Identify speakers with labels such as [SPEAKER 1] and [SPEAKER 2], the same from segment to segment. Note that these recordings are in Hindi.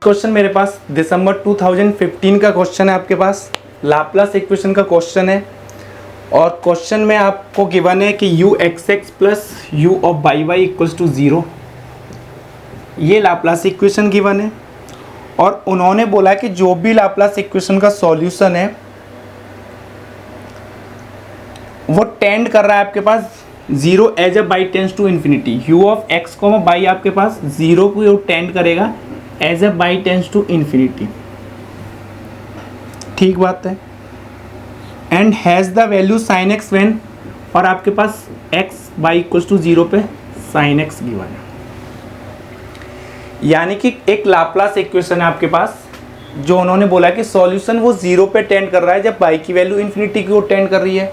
[SPEAKER 1] क्वेश्चन मेरे पास दिसंबर 2015 का क्वेश्चन है, आपके पास लाप्लास इक्वेशन का क्वेश्चन है और क्वेश्चन में आपको गिवन है कि u x x plus u of y y equals to 0, ये लाप्लास इक्वेशन गिवन है और उन्होंने बोला कि जो भी लाप्लास इक्वेशन का सॉल्यूशन है वो टेंड कर रहा है आपके पास 0 as a by tends to infinity. U of x को बाई आपके पास 0 को टेंड करेगा as a by tends to infinity, ठीक बात है। And has the value sine x when, और आपके पास एक्स बाई इक्वल्स टू 0 पे साइन एक्स गिवन है, यानी कि एक लाप्लास इक्वेशन है आपके पास जो उन्होंने बोला कि सॉल्यूशन वो 0 पे टेंड कर रहा है जब बाई की वैल्यू इन्फिनिटी की ओर टेंड कर रही है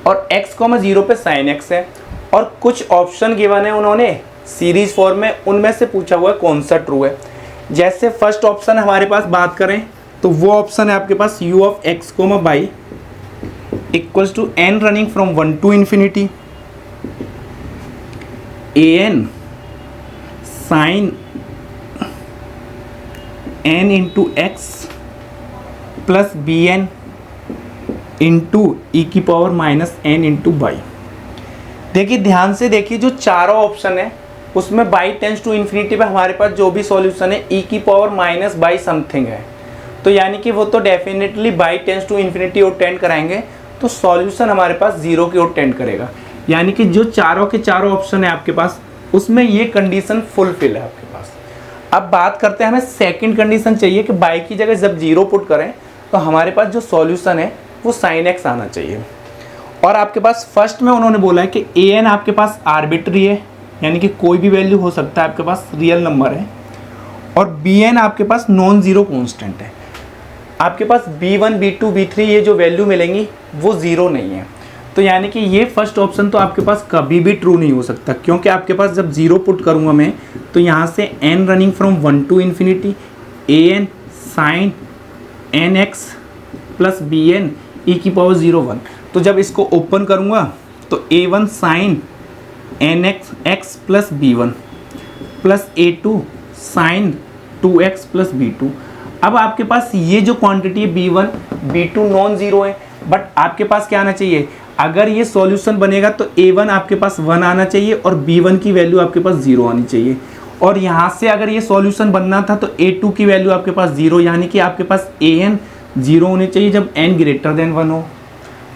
[SPEAKER 1] और x को 0 पे साइन एक्स है और कुछ ऑप्शन गिवन है उन्होंने सीरीज फॉर्म में, उनमें से पूछा हुआ है कौन सा ट्रू है। जैसे फर्स्ट ऑप्शन हमारे पास बात करें तो वो ऑप्शन है आपके पास u of X comma Y equals to n running from 1 to infinity an sine n into X plus B N into E की power minus n into Y. देखिए ध्यान से देखिए, जो चारों ऑप्शन है उसमें बाई टेंस टू इन्फिनिटी पे हमारे पास जो भी सॉल्यूशन है ई की पावर माइनस बाई समथिंग है, तो यानी कि वो तो definitely by tends to infinity और टेंड कराएंगे, तो सॉल्यूशन हमारे पास 0 की ओर टेंड करेगा। यानी कि जो चारों के चारों ऑप्शन है आपके पास उसमें ये कंडीशन फुलफिल है आपके पास। अब बात करते हैं, हमें सेकेंड कंडीशन चाहिए कि बाई की जगह जब 0 पुट करें तो हमारे पास जो सॉल्यूशन है वो साइन एक्स आना चाहिए। और आपके पास फर्स्ट में उन्होंने बोला है कि ए एन आपके पास आर्बिट्री है, यानी कि कोई भी वैल्यू हो सकता है, आपके पास रियल नंबर है, और बी एन आपके पास नॉन ज़ीरो कॉन्स्टेंट है। आपके पास B1 B2 B3 ये जो वैल्यू मिलेंगी वो 0 नहीं है, तो यानी कि ये फर्स्ट ऑप्शन तो आपके पास कभी भी ट्रू नहीं हो सकता, क्योंकि आपके पास जब 0 पुट करूँगा मैं तो यहाँ से n running from 1 to infinity an sine N x plus B n e की पावर 0 1, तो जब इसको ओपन करूँगा तो a1 sine N x plus b one plus a2 sine 2x plus b2। अब आपके पास ये जो क्वांटिटी है b1 b2 नॉन ज़ीरो है, बट आपके पास क्या आना चाहिए, अगर ये सॉल्यूशन बनेगा तो a1 आपके पास 1 आना चाहिए और b1 की वैल्यू आपके पास 0 आनी चाहिए, और यहाँ से अगर ये सॉल्यूशन बनना था तो a2 की वैल्यू आपके पास 0, यानी कि आपके पास an 0 होनी चाहिए जब n ग्रेटर देन 1 हो।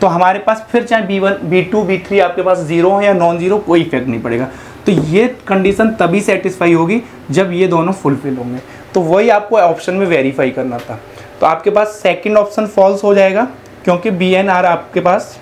[SPEAKER 1] तो हमारे पास फिर चाहे b1 b2 b3 आपके पास 0 हो या नॉन ज़ीरो कोई इफेक्ट नहीं पड़ेगा, तो ये कंडीशन तभी सेटिस्फाई होगी जब ये दोनों फुलफिल होंगे। तो वही आपको ऑप्शन में वेरीफाई करना था, तो आपके पास सेकंड ऑप्शन फॉल्स हो जाएगा क्योंकि बी एन आर आपके पास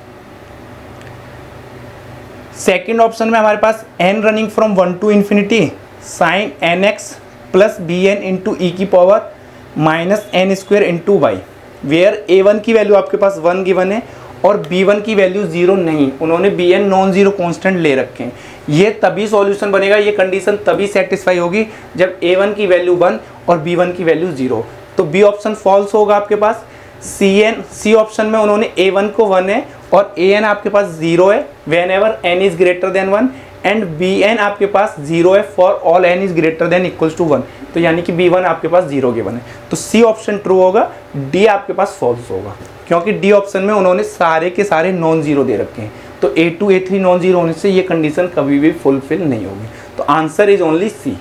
[SPEAKER 1] सेकंड ऑप्शन में हमारे पास n running from 1 to infinity sine N x plus B N into E की power minus N square into Y, where a1 की वैल्यू आपके पास 1 गिवन है और b1 की वैल्यू 0 नहीं, उन्होंने bn नॉन ज़ीरो कांस्टेंट ले रखे हैं। ये तभी सॉल्यूशन बनेगा, ये कंडीशन तभी सेटिस्फाई होगी जब a1 की वैल्यू 1 और b1 की वैल्यू 0, तो b ऑप्शन फॉल्स होगा आपके पास। सी ऑप्शन में उन्होंने a1 को 1 है और an आपके पास 0 है whenever n is greater than 1 and bn आपके पास 0 है for all n is greater than equals to 1, तो यानी कि b1 आपके पास 0 गिवन है, तो सी ऑप्शन ट्रू होगा, डी आपके पास फॉल्स होगा, क्योंकि डी ऑप्शन में उन्होंने सारे के सारे नॉन ज़ीरो दे रखे हैं, तो A2 A3 नॉन ज़ीरो होने से ये कंडीशन कभी भी फुलफिल नहीं होगी, तो आंसर इज ओनली सी।